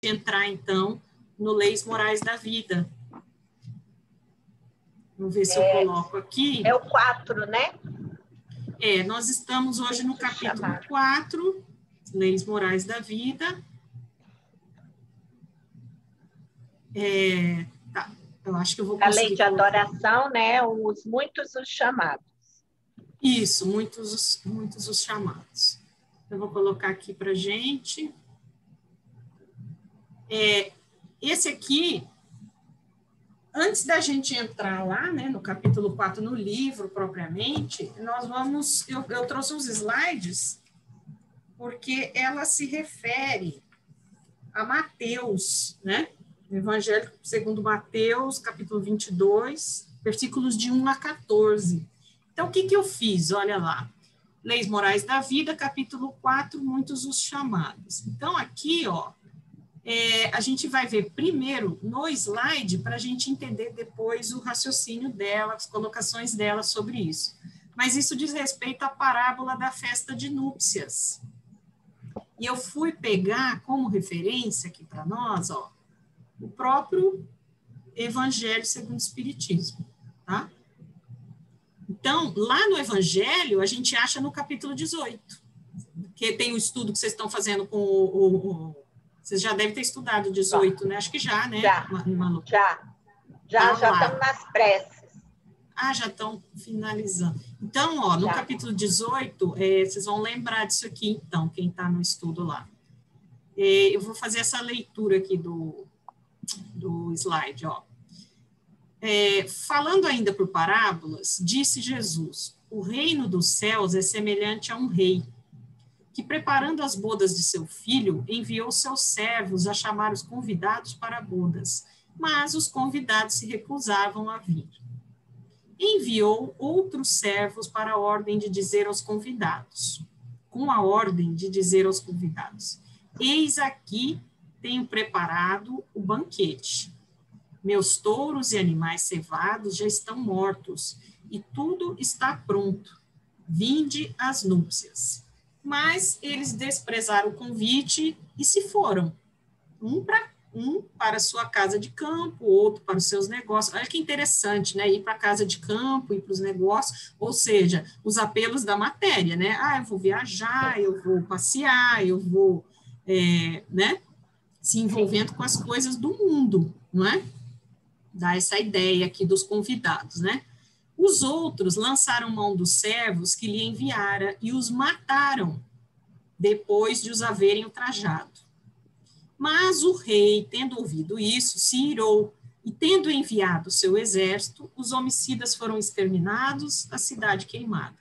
entrar, então, no Leis Morais da Vida. Vamos ver se eu coloco aqui. É o 4, né? Nós estamos hoje no capítulo 4, Leis Morais da Vida. Tá, eu acho que eu vou conseguir. A lei de adoração, né? Muitos os chamados. Isso, muitos os chamados. Eu vou colocar aqui para a gente. Esse aqui, antes da gente entrar lá, né, no capítulo 4, no livro propriamente, nós vamos... Eu trouxe uns slides, porque ela se refere a Mateus, né? O Evangelho segundo Mateus, capítulo 22, versículos de 1 a 14. Então, o que eu fiz? Olha lá. Leis Morais da Vida, capítulo 4, muitos os chamados. Então, aqui, ó, a gente vai ver primeiro no slide para a gente entender depois o raciocínio dela, as colocações dela sobre isso. Mas isso diz respeito à parábola da festa de núpcias. E eu fui pegar como referência aqui para nós, ó, o próprio Evangelho segundo o Espiritismo, tá? Então, lá no Evangelho, a gente acha no capítulo 18, que tem o estudo que vocês estão fazendo com vocês já devem ter estudado o 18, né? Acho que já, né, Manu? Já estamos nas preces. Já estão finalizando. Então, ó, no capítulo 18, vocês vão lembrar disso aqui, então, quem está no estudo lá. Eu vou fazer essa leitura aqui do slide, ó. Falando ainda por parábolas, disse Jesus: o reino dos céus é semelhante a um rei, que, preparando as bodas de seu filho, enviou seus servos a chamar os convidados para bodas, mas os convidados se recusavam a vir. Enviou outros servos para a ordem de dizer aos convidados, com a ordem de dizer aos convidados: eis aqui tenho preparado o banquete. Meus touros e animais cevados já estão mortos, e tudo está pronto. Vinde às núpcias. Mas eles desprezaram o convite e se foram. Um para a sua casa de campo, outro para os seus negócios. Olha que interessante, né? Ir para a casa de campo, ir para os negócios, ou seja, os apelos da matéria, né? Eu vou viajar, eu vou passear, eu vou, né? Se envolvendo com as coisas do mundo, não é? Dá essa ideia aqui dos convidados, né? Os outros lançaram mão dos servos que lhe enviara e os mataram, depois de os haverem ultrajado. Mas o rei, tendo ouvido isso, se irou, e tendo enviado seu exército, os homicidas foram exterminados, a cidade queimada.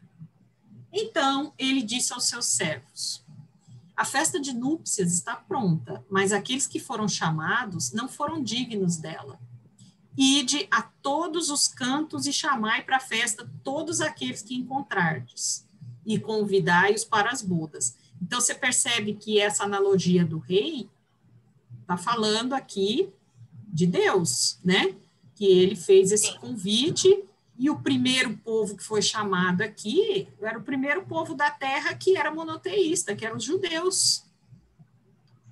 Então ele disse aos seus servos: a festa de núpcias está pronta, mas aqueles que foram chamados não foram dignos dela. Ide a todos os cantos e chamai para a festa todos aqueles que encontrardes, e convidai-os para as bodas. Então, você percebe que essa analogia do rei está falando aqui de Deus, né? Que ele fez esse convite, e o primeiro povo que foi chamado aqui era o primeiro povo da terra que era monoteísta, que eram os judeus.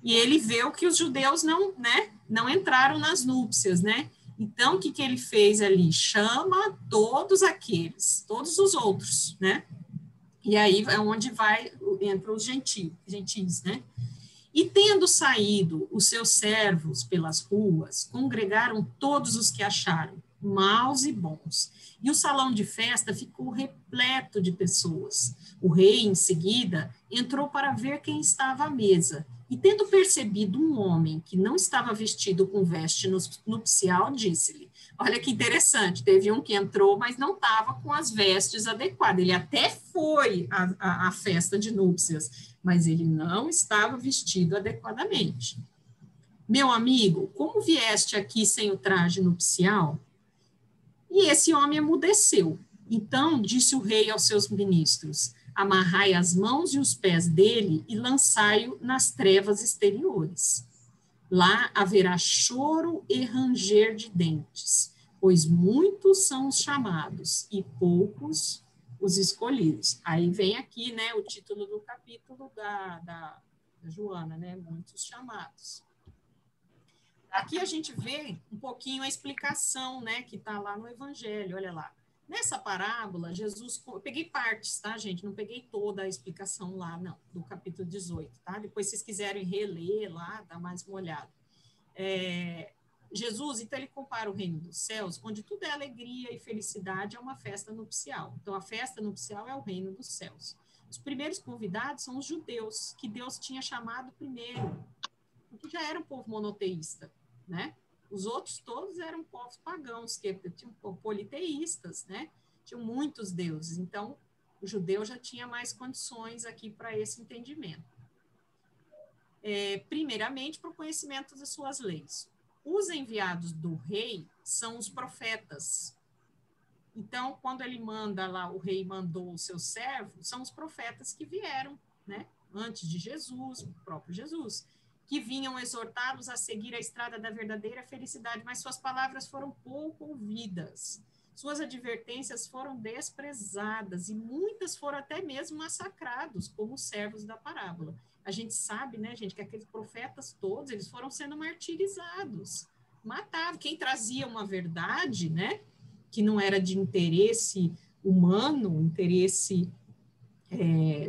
E ele viu que os judeus não entraram nas núpcias, né? Então, o que ele fez ali? Chama todos aqueles, todos os outros, né? E aí é onde entra os gentis, né? E tendo saído os seus servos pelas ruas, congregaram todos os que acharam, maus e bons. E o salão de festa ficou repleto de pessoas. O rei, em seguida, entrou para ver quem estava à mesa. E tendo percebido um homem que não estava vestido com veste nupcial, disse-lhe: olha que interessante, teve um que entrou, mas não estava com as vestes adequadas. Ele até foi à festa de núpcias, mas ele não estava vestido adequadamente. Meu amigo, como vieste aqui sem o traje nupcial? E esse homem emudeceu. Então disse o rei aos seus ministros: amarrai as mãos e os pés dele e lançai-o nas trevas exteriores. Lá haverá choro e ranger de dentes, pois muitos são os chamados e poucos os escolhidos. Aí vem aqui, né, o título do capítulo da Joana, né, muitos chamados. Aqui a gente vê um pouquinho a explicação, né, que está lá no Evangelho, olha lá. Nessa parábola, Jesus... Eu peguei partes, tá, gente? Não peguei toda a explicação lá, não, do capítulo 18, tá? Depois, se vocês quiserem reler lá, dá mais uma olhada. Jesus, então, ele compara o reino dos céus, onde tudo é alegria e felicidade, a uma festa nupcial. Então, a festa nupcial é o reino dos céus. Os primeiros convidados são os judeus, que Deus tinha chamado primeiro, porque já era um povo monoteísta, né? Os outros todos eram povos pagãos, que tinham politeístas, né? Tinham muitos deuses. Então, o judeu já tinha mais condições aqui para esse entendimento. Primeiramente, para o conhecimento das suas leis. Os enviados do rei são os profetas. Então, quando ele manda lá, o rei mandou os seus servos, são os profetas que vieram, né? Antes de Jesus, o próprio Jesus, que vinham exortá-los a seguir a estrada da verdadeira felicidade, mas suas palavras foram pouco ouvidas. Suas advertências foram desprezadas e muitas foram até mesmo massacrados, como os servos da parábola. A gente sabe, né, gente, que aqueles profetas todos, eles foram sendo martirizados, matados. Quem trazia uma verdade, né, que não era de interesse humano, interesse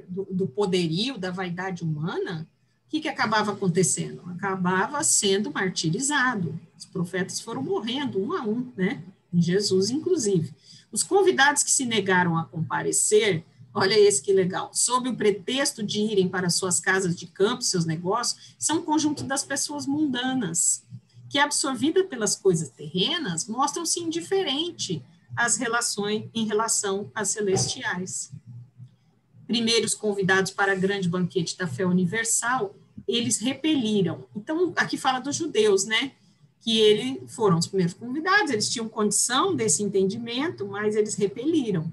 do poderio, da vaidade humana, o que acabava acontecendo? Acabava sendo martirizado. Os profetas foram morrendo um a um, né? Em Jesus, inclusive. Os convidados que se negaram a comparecer, olha esse que legal, sob o pretexto de irem para suas casas de campo, seus negócios, são um conjunto das pessoas mundanas, que, absorvidas pelas coisas terrenas, mostram-se indiferente às relações em relação às celestiais. Primeiros convidados para o grande banquete da fé universal, eles repeliram. Então, aqui fala dos judeus, né? Que eles foram os primeiros convidados, eles tinham condição desse entendimento, mas eles repeliram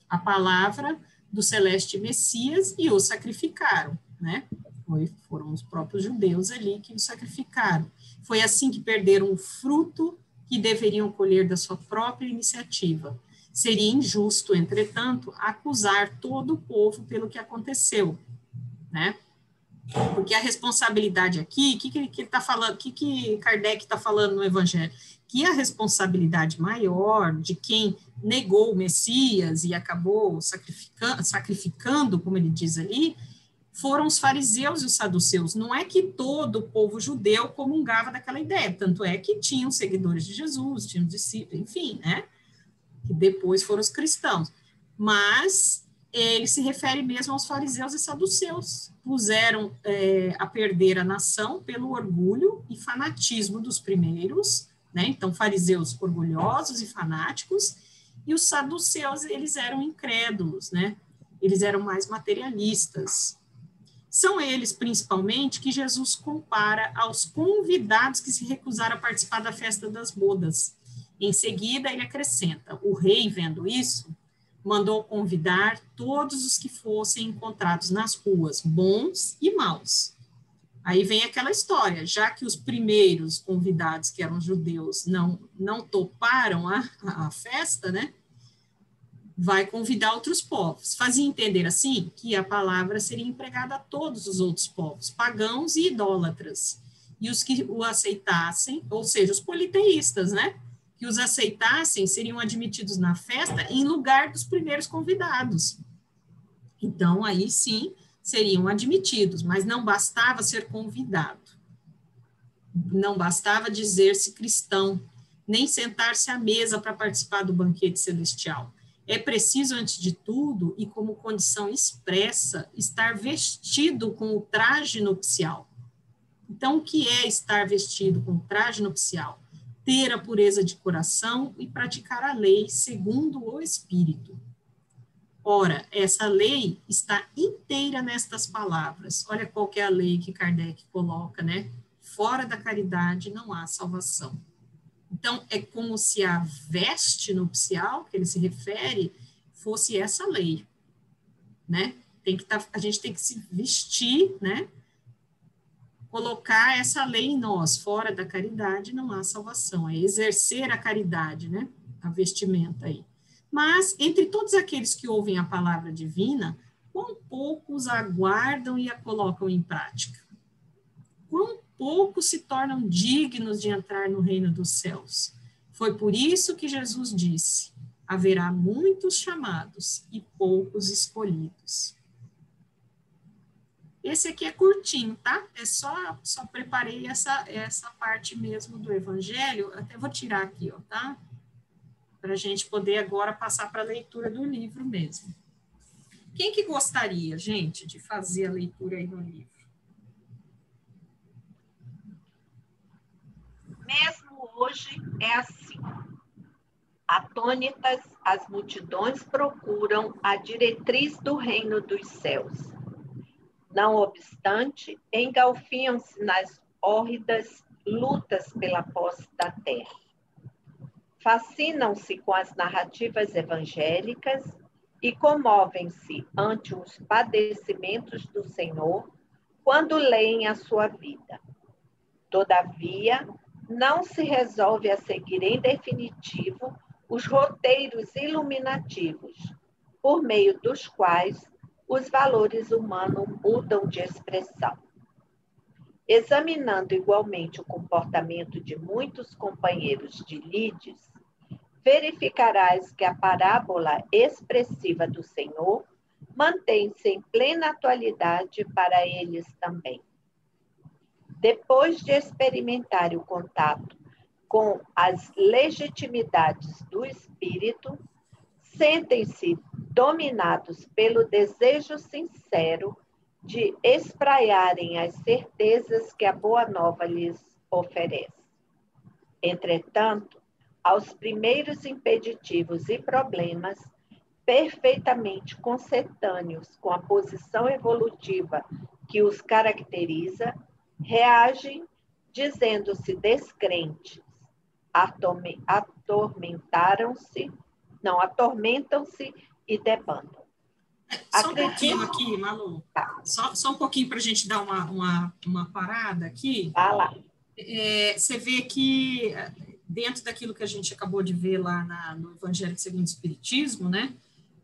a palavra do celeste Messias e o sacrificaram, né? Foram os próprios judeus ali que o sacrificaram. Foi assim que perderam o fruto que deveriam colher da sua própria iniciativa. Seria injusto, entretanto, acusar todo o povo pelo que aconteceu, né? Porque a responsabilidade aqui, o que ele está falando, o que Kardec está falando no Evangelho? Que a responsabilidade maior de quem negou o Messias e acabou sacrificando, como ele diz ali, foram os fariseus e os saduceus. Não é que todo o povo judeu comungava daquela ideia, tanto é que tinham seguidores de Jesus, tinham discípulos, enfim, né? Que depois foram os cristãos. Mas ele se refere mesmo aos fariseus e saduceus. Puseram a perder a nação pelo orgulho e fanatismo dos primeiros, né? Então, fariseus orgulhosos e fanáticos, e os saduceus, eles eram incrédulos, né? Eles eram mais materialistas. São eles, principalmente, que Jesus compara aos convidados que se recusaram a participar da festa das bodas. Em seguida, ele acrescenta: o rei, vendo isso, mandou convidar todos os que fossem encontrados nas ruas, bons e maus. Aí vem aquela história, já que os primeiros convidados, que eram judeus, não toparam a festa, né? Vai convidar outros povos. Fazia entender, assim, que a palavra seria empregada a todos os outros povos, pagãos e idólatras. E os que o aceitassem, ou seja, os politeístas, né? Que os aceitassem seriam admitidos na festa em lugar dos primeiros convidados. Então, aí sim, seriam admitidos, mas não bastava ser convidado. Não bastava dizer-se cristão, nem sentar-se à mesa para participar do banquete celestial. É preciso, antes de tudo, e como condição expressa, estar vestido com o traje nupcial. Então, o que é estar vestido com o traje nupcial? Ter a pureza de coração e praticar a lei segundo o Espírito. Ora, essa lei está inteira nestas palavras. Olha qual que é a lei que Kardec coloca, né? Fora da caridade não há salvação. Então, é como se a veste nupcial, que ele se refere, fosse essa lei, né? A gente tem que se vestir, né? Colocar essa lei em nós, fora da caridade não há salvação, é exercer a caridade, né? A vestimenta aí. Mas, entre todos aqueles que ouvem a palavra divina, quão poucos a aguardam e a colocam em prática? Quão poucos se tornam dignos de entrar no reino dos céus. Foi por isso que Jesus disse: haverá muitos chamados e poucos escolhidos. Esse aqui é curtinho, tá? É só preparei essa parte mesmo do evangelho. Até vou tirar aqui, ó, tá? Para a gente poder agora passar para a leitura do livro mesmo. Quem que gostaria, gente, de fazer a leitura aí do livro? Mesmo hoje é assim. Atônitas, as multidões procuram a diretriz do reino dos céus. Não obstante, engalfinham-se nas hórridas lutas pela posse da terra. Fascinam-se com as narrativas evangélicas e comovem-se ante os padecimentos do Senhor quando leem a sua vida. Todavia, não se resolve a seguir em definitivo os roteiros iluminativos, por meio dos quais os valores humanos mudam de expressão. Examinando igualmente o comportamento de muitos companheiros de lides, verificarás que a parábola expressiva do Senhor mantém-se em plena atualidade para eles também. Depois de experimentar o contato com as legitimidades do espírito, sentem-se dominados pelo desejo sincero de espraiarem as certezas que a Boa Nova lhes oferece. Entretanto, aos primeiros impeditivos e problemas, perfeitamente consentâneos com a posição evolutiva que os caracteriza, reagem dizendo-se descrentes, atormentam-se e debandam. Só um pouquinho aqui, Malu. Tá. Só um pouquinho para a gente dar uma parada aqui. Vai lá. Você vê que, dentro daquilo que a gente acabou de ver lá no Evangelho segundo o Espiritismo, né?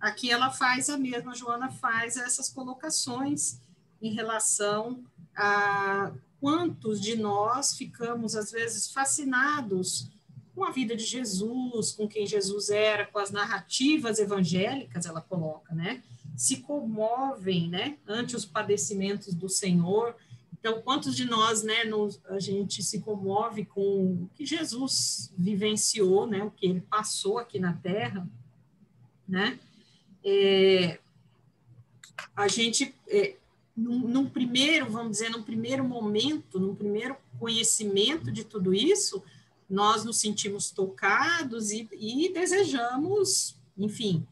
Aqui ela faz a mesma, a Joana faz essas colocações em relação a quantos de nós ficamos, às vezes, fascinados com a vida de Jesus, com quem Jesus era, com as narrativas evangélicas, ela coloca, né? Se comovem, né, ante os padecimentos do Senhor. Então, quantos de nós, né, a gente se comove com o que Jesus vivenciou, né, o que ele passou aqui na Terra, né? A gente, num primeiro, vamos dizer, num primeiro momento, num primeiro conhecimento de tudo isso, nós nos sentimos tocados e desejamos, enfim,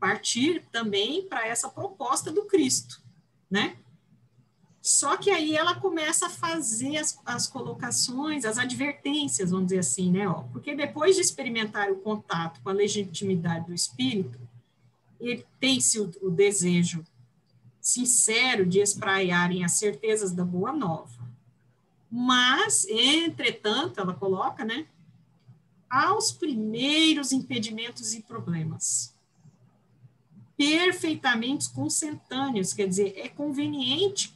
partir também para essa proposta do Cristo, né? Só que aí ela começa a fazer as colocações, as advertências, vamos dizer assim, né? Porque depois de experimentar o contato com a legitimidade do Espírito, ele tem-se o desejo sincero de espraiarem as certezas da Boa Nova. Mas, entretanto, ela coloca, né? Aos primeiros impedimentos e problemas, perfeitamente consentâneos, quer dizer, é conveniente,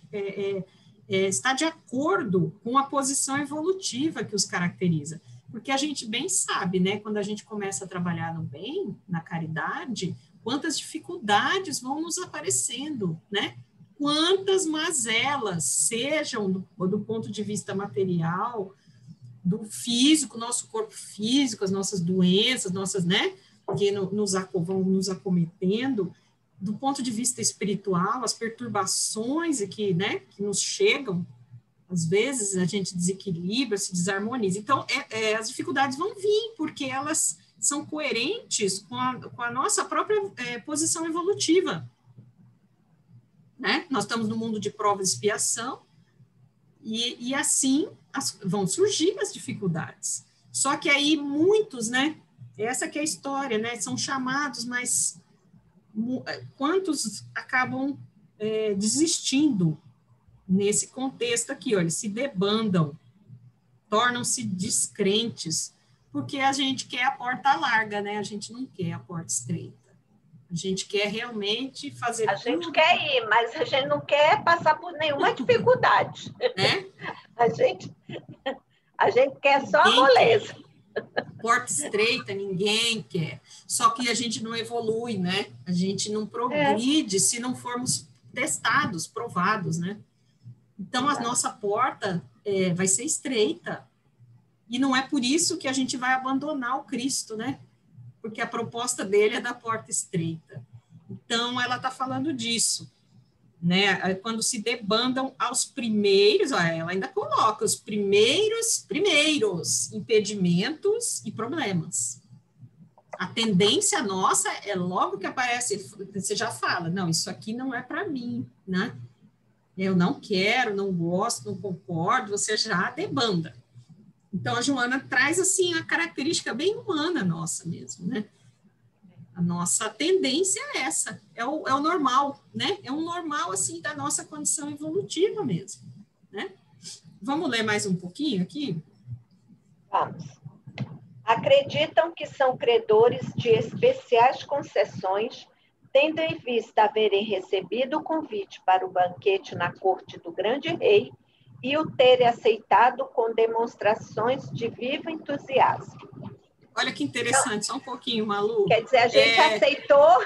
está de acordo com a posição evolutiva que os caracteriza. Porque a gente bem sabe, né, quando a gente começa a trabalhar no bem, na caridade, quantas dificuldades vão nos aparecendo, né? Quantas mazelas, sejam do ponto de vista material, do físico, nosso corpo físico, as nossas doenças, né, que vão nos acometendo, do ponto de vista espiritual, as perturbações que nos chegam, às vezes a gente desequilibra, se desarmoniza. Então, as dificuldades vão vir, porque elas são coerentes com a nossa própria posição evolutiva. Né? Nós estamos no mundo de prova e expiação, e assim vão surgir as dificuldades. Só que aí muitos, né? Essa que é a história, né? São chamados, mas quantos acabam desistindo nesse contexto aqui? Ó, eles se debandam, tornam-se descrentes, porque a gente quer a porta larga, né? A gente não quer a porta estreita. A gente quer realmente fazer A gente quer ir, mas a gente não quer passar por nenhuma dificuldade. né? A gente quer só a Ninguém moleza. quer. Porta estreita, ninguém quer. Só que a gente não evolui, né? A gente não progride se não formos testados, provados, né? Então, a nossa porta vai ser estreita. E não é por isso que a gente vai abandonar o Cristo, né? Porque a proposta dele é da porta estreita. Então, ela está falando disso, né? Quando se debandam aos primeiros, ela ainda coloca os primeiros impedimentos e problemas. A tendência nossa é logo que aparece, você já fala, não, isso aqui não é para mim, né? Eu não quero, não gosto, não concordo, você já debanda. Então, a Joana traz, assim, a característica bem humana nossa mesmo, né? A nossa tendência é essa, é o normal, né? É um normal, assim, da nossa condição evolutiva mesmo, né? Vamos ler mais um pouquinho aqui? Vamos. Acreditam que são credores de especiais concessões, tendo em vista haverem recebido o convite para o banquete na corte do grande rei e o terem aceitado com demonstrações de vivo entusiasmo. Olha que interessante, só um pouquinho, Malu. Quer dizer, a gente aceitou...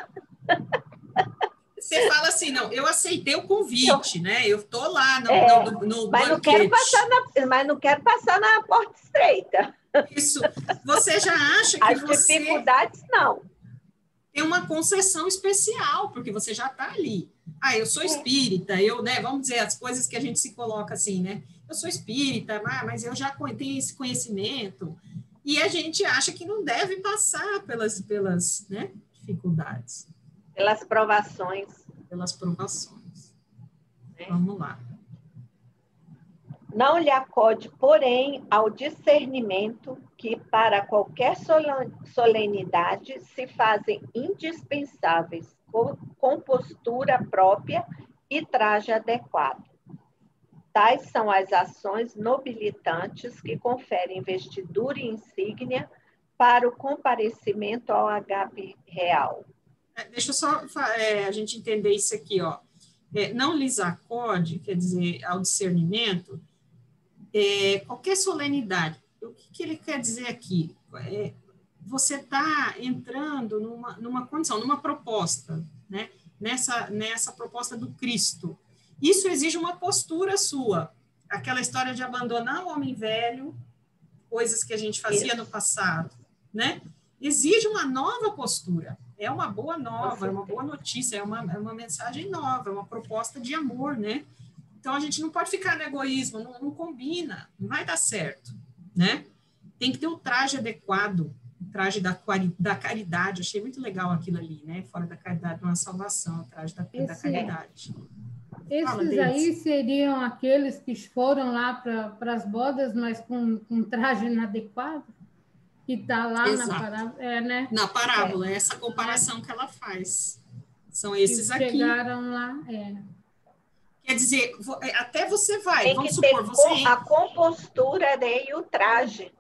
Você fala assim, não, eu aceitei o convite, né? Eu estou lá no mas banquete. Mas não quero passar na porta estreita. Isso. Você já acha que as dificuldades, não. Tem uma concessão especial, porque você já está ali. Ah, eu sou espírita, né? Vamos dizer, as coisas que a gente se coloca assim, né? Eu sou espírita, mas eu já tenho esse conhecimento. E a gente acha que não deve passar pelas né, dificuldades. Pelas provações. Pelas provações. Vamos lá. Não lhe acode, porém, ao discernimento que, para qualquer solenidade, se fazem indispensáveis compostura própria e traje adequado. Tais são as ações nobilitantes que conferem investidura e insígnia para o comparecimento ao agape real. Deixa só a gente entender isso aqui, ó. Não lhes acode, quer dizer, ao discernimento, qualquer solenidade. O que ele quer dizer aqui? Você está entrando numa condição, numa proposta, né? Nessa proposta do Cristo. Isso exige uma postura sua. Aquela história de abandonar o homem velho, coisas que a gente fazia no passado, né? Exige uma nova postura. É uma boa nova, é uma boa notícia, é uma mensagem nova, é uma proposta de amor, né? Então, a gente não pode ficar no egoísmo, não combina, não vai dar certo, né? Tem que ter um traje adequado, o traje da caridade. Achei muito legal aquilo ali, né? Fora da caridade, uma salvação, o traje da caridade. Esses aí seriam aqueles que foram lá para as bodas, mas com traje inadequado? Que está lá na parábola, né? Na parábola, essa comparação que ela faz. São esses aqui. Chegaram lá, Quer dizer, até você vai, tem vamos que supor, ter você a compostura, né, e o traje.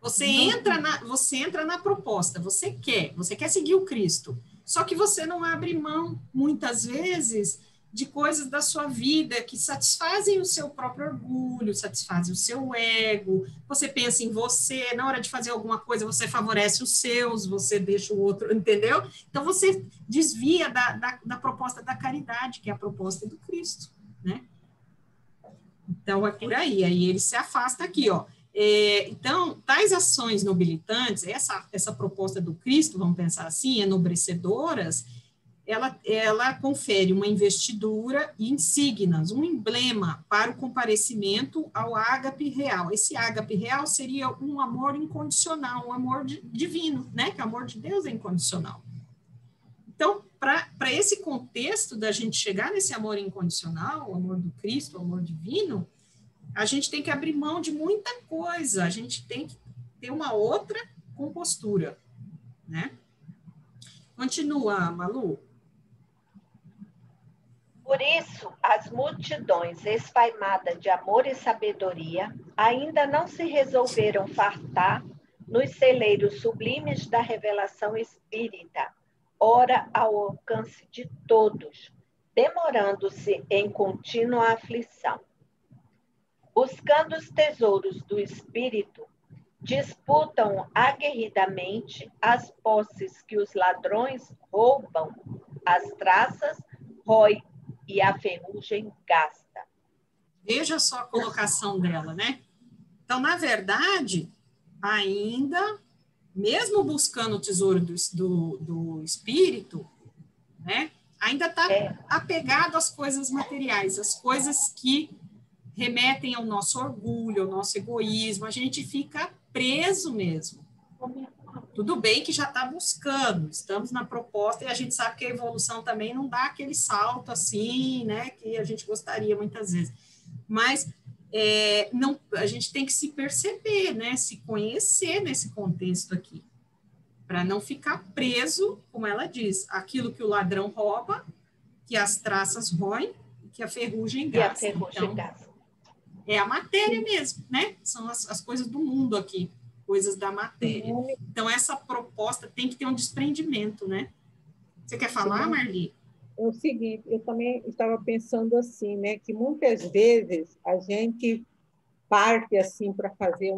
Você entra na proposta, você quer seguir o Cristo. Só que você não abre mão, muitas vezes, de coisas da sua vida que satisfazem o seu próprio orgulho, satisfazem o seu ego. Você pensa em você, na hora de fazer alguma coisa, você favorece os seus, você deixa o outro, entendeu? Então, você desvia da proposta da caridade, que é a proposta do Cristo, né? Então, é por aí. Aí ele se afasta aqui, ó. Então, tais ações nobilitantes, essa proposta do Cristo, vamos pensar assim, enobrecedoras, ela confere uma investidura e insígnias, um emblema para o comparecimento ao ágape real. Esse ágape real seria um amor incondicional, um amor divino, né? Que o amor de Deus é incondicional. Então, para esse contexto da gente chegar nesse amor incondicional, o amor do Cristo, o amor divino, a gente tem que abrir mão de muita coisa, a gente tem que ter uma outra compostura, né? Continua, Malu. Por isso, as multidões esfaimadas de amor e sabedoria ainda não se resolveram fartar nos celeiros sublimes da revelação espírita, ora ao alcance de todos, demorando-se em contínua aflição. Buscando os tesouros do espírito, disputam aguerridamente as posses que os ladrões roubam, as traças rói e a ferrugem gasta. Veja só a colocação dela, né? Então, na verdade, ainda, mesmo buscando o tesouro do espírito, né? Ainda está apegado às coisas materiais, às coisas que remetem ao nosso orgulho, ao nosso egoísmo, a gente fica preso mesmo. Tudo bem que já está buscando, estamos na proposta, e a gente sabe que a evolução também não dá aquele salto assim, né, que a gente gostaria muitas vezes. Mas não, a gente tem que se perceber, né, se conhecer nesse contexto aqui, para não ficar preso, como ela diz, aquilo que o ladrão rouba, que as traças roem, que a ferrugem gasta. Então, é a matéria mesmo, né? São as coisas do mundo aqui, coisas da matéria. Então, essa proposta tem que ter um desprendimento, né? Você quer falar, Marli? É o seguinte, eu também estava pensando assim, né? Que muitas vezes a gente parte assim para fazer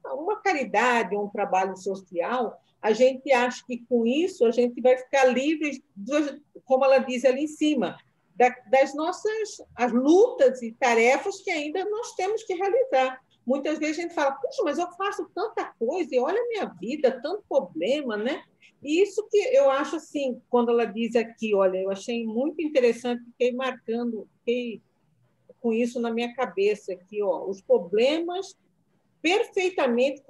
uma caridade, um trabalho social, a gente acha que com isso a gente vai ficar livre, como ela diz ali em cima, das nossas as lutas e tarefas que ainda nós temos que realizar. Muitas vezes a gente fala, puxa, mas eu faço tanta coisa, e olha a minha vida, tanto problema, né? E isso que eu acho assim, quando ela diz aqui, olha, eu achei muito interessante, fiquei com isso na minha cabeça aqui, ó, os problemas perfeitamente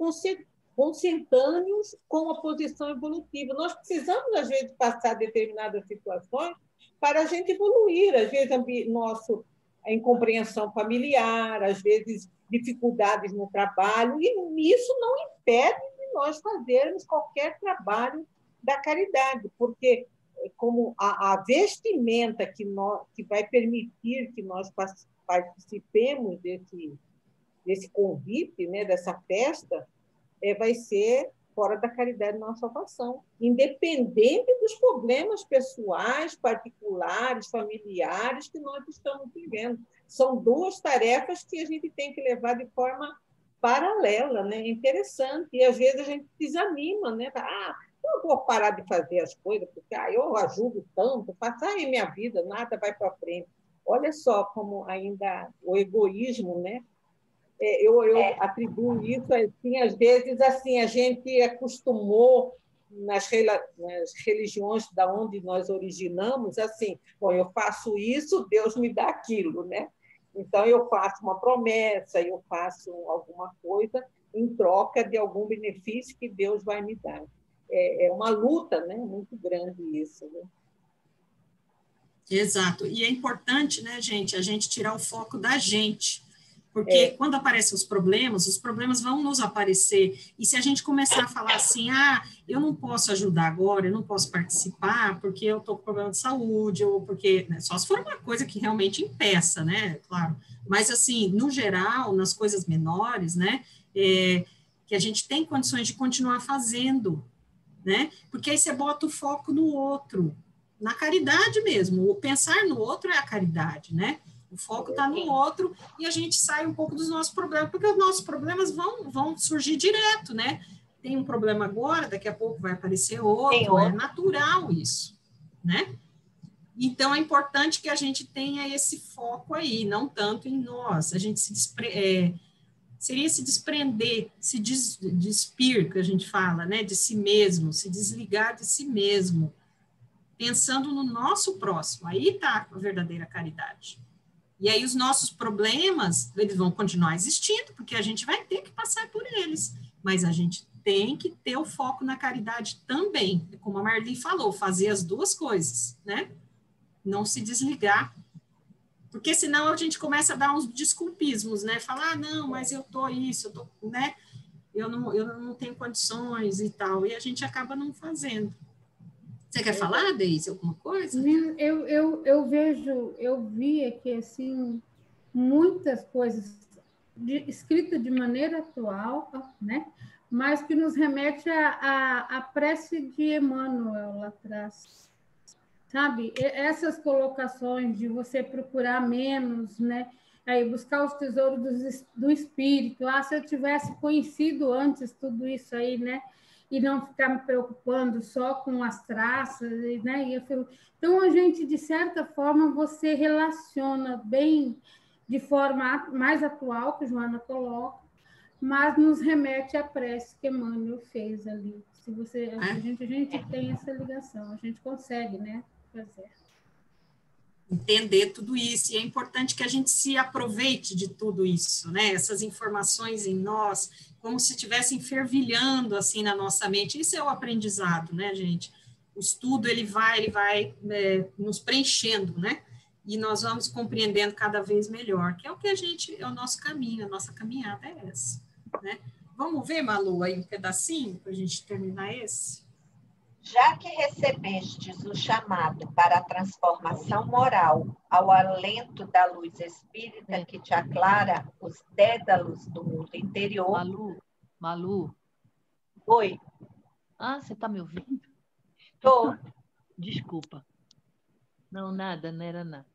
consentâneos com a posição evolutiva. Nós precisamos, às vezes, passar determinadas situações para a gente evoluir, às vezes, nossa incompreensão familiar, às vezes, dificuldades no trabalho, e isso não impede de nós fazermos qualquer trabalho da caridade, porque como a vestimenta que vai permitir que nós participemos desse convite, né, dessa festa, vai ser fora da caridade na salvação, independente dos problemas pessoais, particulares, familiares que nós estamos vivendo. São duas tarefas que a gente tem que levar de forma paralela, né? Interessante. E, às vezes, a gente desanima, né? Eu vou parar de fazer as coisas, porque eu ajudo tanto, faço minha vida, nada vai para frente. Olha só como ainda o egoísmo, né? Eu atribuo isso, assim, às vezes, assim, a gente acostumou nas religiões da onde nós originamos, assim, bom, eu faço isso, Deus me dá aquilo, né? Então, eu faço uma promessa, eu faço alguma coisa em troca de algum benefício que Deus vai me dar. É uma luta, né? Muito grande isso, né? Exato. E é importante, né, gente, a gente tirar o foco da gente. Porque quando aparecem os problemas vão nos aparecer. E se a gente começar a falar assim, eu não posso ajudar agora, eu não posso participar porque eu estou com problema de saúde, ou porque, né, só se for uma coisa que realmente impeça, né, claro. Mas, assim, no geral, nas coisas menores, né, que a gente tem condições de continuar fazendo, né, porque aí você bota o foco no outro, na caridade mesmo. O pensar no outro é a caridade, né? O foco está no outro e a gente sai um pouco dos nossos problemas, porque os nossos problemas vão surgir direto, né? Tem um problema agora, daqui a pouco vai aparecer outro, é natural isso, né? Então, é importante que a gente tenha esse foco aí, não tanto em nós. A gente seria se desprender, se despir, que a gente fala, né? De si mesmo, se desligar de si mesmo, pensando no nosso próximo. Aí está a verdadeira caridade. E aí os nossos problemas, eles vão continuar existindo, porque a gente vai ter que passar por eles. Mas a gente tem que ter o foco na caridade também. Como a Marli falou, fazer as duas coisas, né? Não se desligar. Porque senão a gente começa a dar uns desculpismos, né? Falar, não, mas eu tô isso, eu tô, né? Eu não tenho condições e tal. E a gente acaba não fazendo. Você quer falar, Deise, alguma coisa? Eu vi aqui, assim, muitas coisas escritas de maneira atual, né? mas que nos remete à prece de Emmanuel lá atrás. Sabe? Essas colocações de você procurar menos, né? Aí buscar os tesouros do espírito. Se eu tivesse conhecido antes tudo isso aí, né? E não ficar me preocupando só com as traças, né? Então, a gente, de certa forma, você relaciona bem de forma mais atual, que a Joana coloca, mas nos remete à prece que Emmanuel fez ali. Se você, a gente tem essa ligação, a gente consegue, né, fazer. Entender tudo isso, e é importante que a gente se aproveite de tudo isso, né, essas informações em nós, como se estivessem fervilhando, assim, na nossa mente. Isso é o aprendizado, né, gente? O estudo, ele vai nos preenchendo, né, e nós vamos compreendendo cada vez melhor, que é o que é o nosso caminho, a nossa caminhada é essa, né? Vamos ver, Malu, aí um pedacinho, para a gente terminar esse? Já que recebestes o chamado para a transformação moral, ao alento da luz espírita que te aclara os dédalos do mundo interior... Malu. Oi. Você está me ouvindo? Estou. Desculpa. Não, nada, não era nada.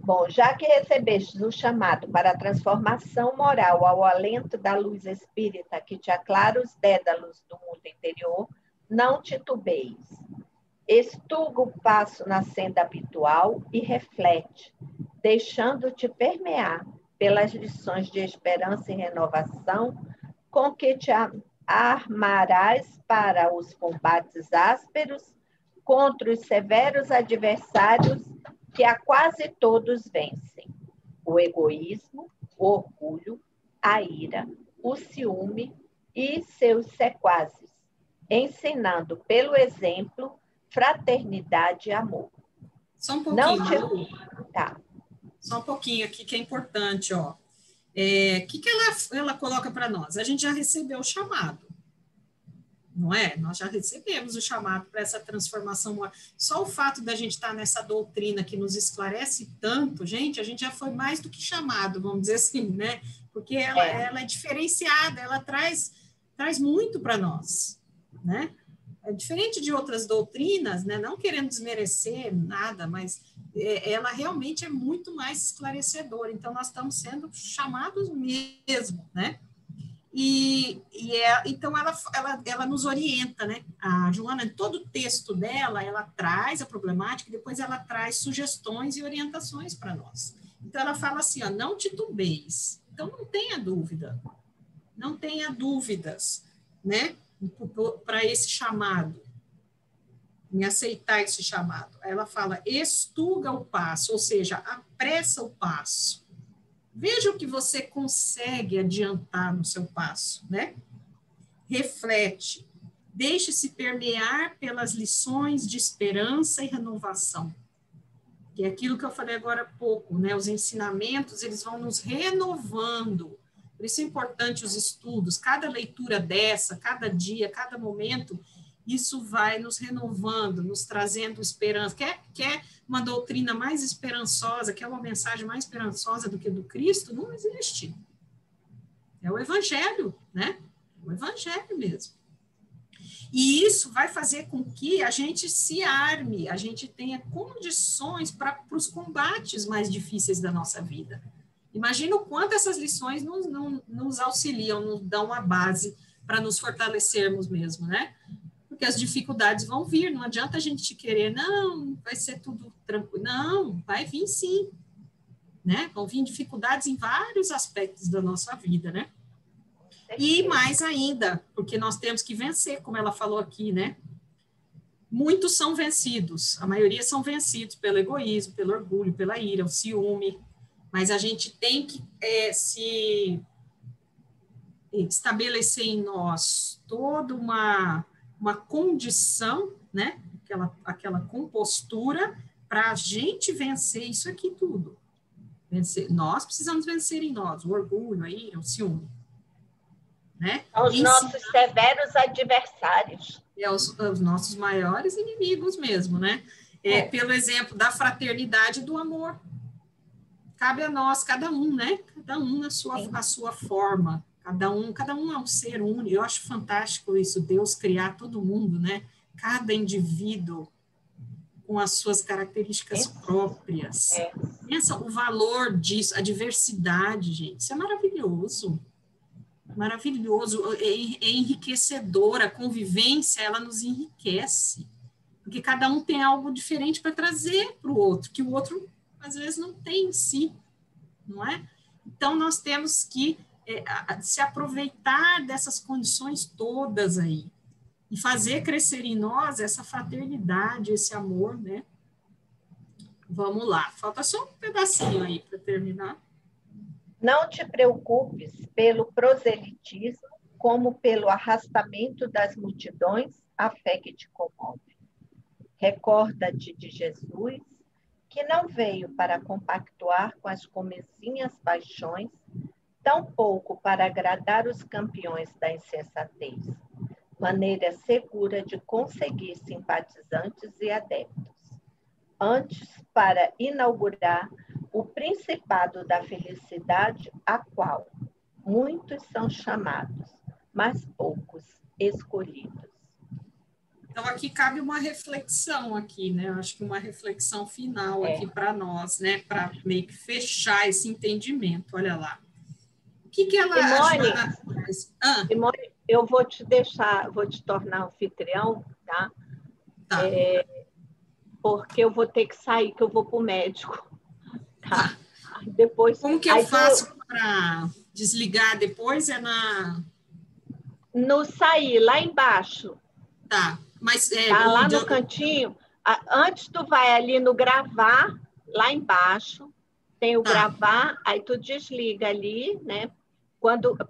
Bom, já que recebestes o chamado para a transformação moral ao alento da luz espírita que te aclara os dédalos do mundo interior, não titubeis. Estuga o passo na senda habitual e reflete, deixando-te permear pelas lições de esperança e renovação com que te armarás para os combates ásperos contra os severos adversários que a quase todos vencem: o egoísmo, o orgulho, a ira, o ciúme e seus sequazes, ensinando pelo exemplo fraternidade e amor. Só um pouquinho, Malu. Tá. Só um pouquinho aqui que é importante, ó. Que ela coloca para nós? A gente já recebeu o chamado, não é? Nós já recebemos o chamado para essa transformação. Só o fato da gente estar nessa doutrina que nos esclarece tanto, gente, a gente já foi mais do que chamado, vamos dizer assim, né? Porque ela é diferenciada, ela traz muito para nós, né? É diferente de outras doutrinas, né? Não querendo desmerecer nada, mas ela realmente é muito mais esclarecedora. Então, nós estamos sendo chamados mesmo, né? Então, ela nos orienta, né? A Joana, em todo o texto dela, ela traz a problemática e depois ela traz sugestões e orientações para nós. Então, ela fala assim, ó, não titubeis. Então, não tenha dúvida, não tenha dúvidas, né? Para esse chamado, em aceitar esse chamado. Ela fala, estuga o passo, ou seja, apressa o passo. Veja o que você consegue adiantar no seu passo, né? Reflete, deixe-se permear pelas lições de esperança e renovação. Que é aquilo que eu falei agora há pouco, né? Os ensinamentos, eles vão nos renovando. Por isso é importante os estudos, cada leitura dessa, cada dia, cada momento, isso vai nos renovando, nos trazendo esperança. Quer uma doutrina mais esperançosa, quer uma mensagem mais esperançosa do que do Cristo? Não existe. É o Evangelho, né? É o Evangelho mesmo. E isso vai fazer com que a gente se arme, a gente tenha condições para os combates mais difíceis da nossa vida. Imagina o quanto essas lições nos auxiliam, nos dão uma base para nos fortalecermos mesmo, né? Porque as dificuldades vão vir, não adianta a gente querer, não, vai ser tudo tranquilo. Não, vai vir sim, né? Vão vir dificuldades em vários aspectos da nossa vida, né? E mais ainda, porque nós temos que vencer, como ela falou aqui, né? Muitos são vencidos, a maioria são vencidos pelo egoísmo, pelo orgulho, pela ira, o ciúme, mas a gente tem que se estabelecer em nós toda uma condição, né? Aquela compostura para a gente vencer isso aqui tudo. Nós precisamos vencer em nós o orgulho, a ira, o ciúme. Né? Os nossos severos adversários. Os nossos maiores inimigos mesmo, né? Pelo exemplo da fraternidade e do amor. cabe a nós, cada um, né? Cada um na a sua forma. Cada um é um ser único. Eu acho fantástico isso, Deus criar todo mundo, né? Cada indivíduo com as suas características próprias. Pensa o valor disso, a diversidade, gente. Isso é maravilhoso. Maravilhoso. É enriquecedor. A convivência, ela nos enriquece. Porque cada um tem algo diferente para trazer para o outro, que o outro, às vezes, não tem em si. Não é? Então, nós temos que se aproveitar dessas condições todas aí e fazer crescer em nós essa fraternidade, esse amor, né? Vamos lá, falta só um pedacinho aí para terminar. Não te preocupes pelo proselitismo, como pelo arrastamento das multidões, a fé que te comove. Recorda-te de Jesus, que não veio para compactuar com as comezinhas paixões, tampouco para agradar os campeões da insensatez, maneira segura de conseguir simpatizantes e adeptos. Antes, para inaugurar o principado da felicidade, a qual muitos são chamados, mas poucos escolhidos. Então, aqui cabe uma reflexão aqui, né? Eu acho que uma reflexão final aqui para nós, né? Para meio que fechar esse entendimento. Olha lá. O que ela... Simone, eu vou te tornar anfitrião, tá? Tá. Porque eu vou ter que sair, que eu vou para o médico. Tá? Depois, como que eu faço para desligar depois? No sair, lá embaixo. Tá, mas... tá lá no cantinho. Antes tu vai ali no gravar, lá embaixo, tem o gravar, aí tu desliga ali, né?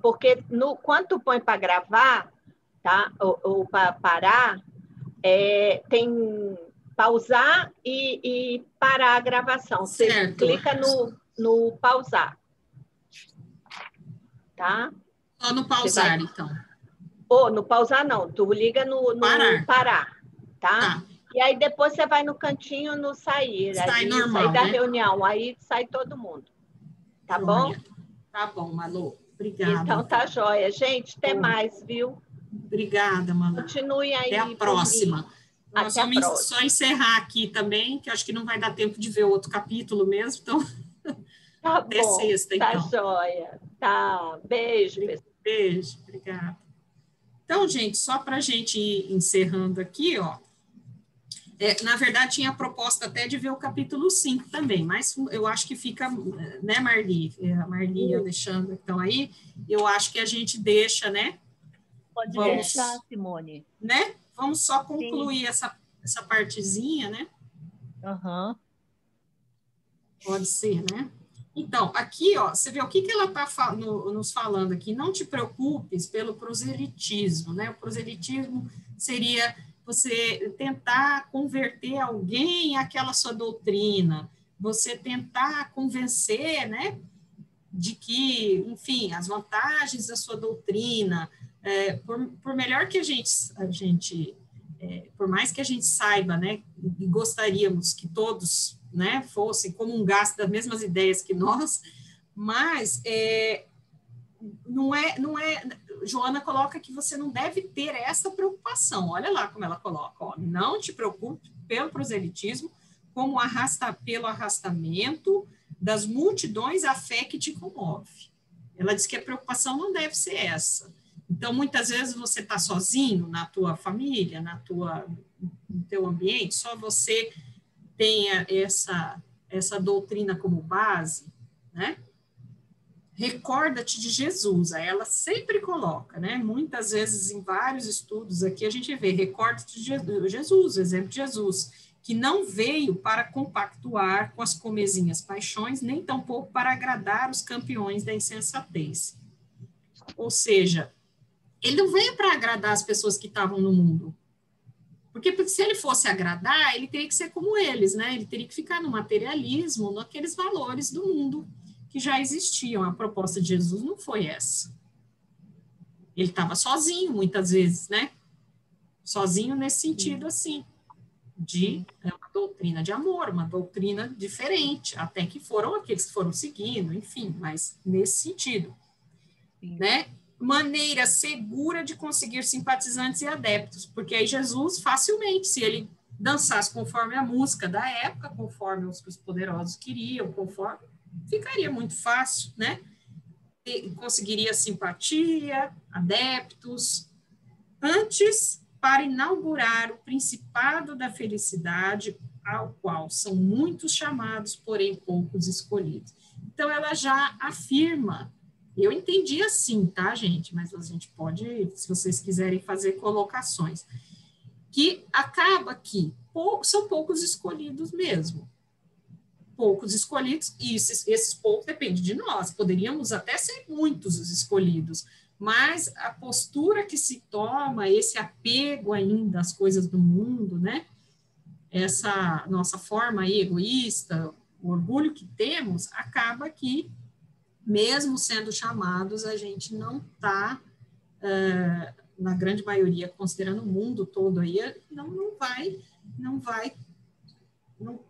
Porque quando tu põe para gravar, tá? Ou para parar, tem pausar e parar a gravação. Você clica no pausar. Tá? Só no pausar, então. No pausar não, tu liga no parar, tá? E aí depois você vai no cantinho no sair. Sai normal, sair da né? reunião, aí sai todo mundo. Tá bom? Tá bom, Malu. Obrigada. Então tá joia. Gente, até mais, viu? Obrigada, Malu. Continue aí. Até a próxima. Nós vamos só encerrar aqui também, que eu acho que não vai dar tempo de ver o outro capítulo mesmo, então... Tá até bom, sexta, tá então. Joia. Tá, beijo. Beijo, obrigada. Então, gente, só para a gente ir encerrando aqui, ó, na verdade, tinha a proposta até de ver o capítulo 5 também, mas eu acho que fica, né, Marli? A Marli e a Alexandra que estão aí, eu acho que a gente deixa, né? Pode deixar, Simone. Né? Vamos só concluir essa partezinha, né? Uhum. Pode ser, né? Então, aqui, ó, você vê o que ela está nos falando aqui. Não te preocupes pelo proselitismo, né? O proselitismo seria você tentar converter alguém àquela sua doutrina, você tentar convencer, né, de que, enfim, as vantagens da sua doutrina, por melhor que a gente por mais que a gente saiba, né, e gostaríamos que todos, né, fossem comungassem das mesmas ideias que nós, mas não é, Joana coloca que você não deve ter essa preocupação. Olha lá como ela coloca, ó, não te preocupe pelo proselitismo, como pelo arrastamento das multidões, a fé que te comove. Ela diz que a preocupação não deve ser essa. Então, muitas vezes você está sozinho na tua família, no teu ambiente, só você tenha essa doutrina como base, né? Recorda-te de Jesus, ela sempre coloca, né? Muitas vezes em vários estudos aqui a gente vê, recorda-te de Jesus, o exemplo de Jesus, que não veio para compactuar com as comezinhas paixões, nem tampouco para agradar os campeões da insensatez. Ou seja, ele não veio para agradar as pessoas que estavam no mundo. Porque se ele fosse agradar, ele teria que ser como eles, né? Ele teria que ficar no materialismo, naqueles valores do mundo que já existiam. A proposta de Jesus não foi essa. Ele estava sozinho, muitas vezes, né? Sozinho nesse sentido, assim, é uma doutrina de amor, uma doutrina diferente, até que foram aqueles que foram seguindo, enfim, mas nesse sentido, né? Maneira segura de conseguir simpatizantes e adeptos, porque aí Jesus facilmente, se ele dançasse conforme a música da época, conforme os que os poderosos queriam, conforme, ficaria muito fácil, né? E conseguiria simpatia, adeptos. Antes, para inaugurar o principado da felicidade, ao qual são muitos chamados, porém poucos escolhidos. Então, ela já afirma, eu entendi assim, tá, gente? Mas a gente pode, se vocês quiserem fazer colocações, que acaba que são poucos escolhidos mesmo. Poucos escolhidos, e esses poucos dependem de nós, poderíamos até ser muitos os escolhidos, mas a postura que se toma, esse apego ainda às coisas do mundo, né? Essa nossa forma aí egoísta, o orgulho que temos, acaba que, mesmo sendo chamados, a gente não está, na grande maioria, considerando o mundo todo aí,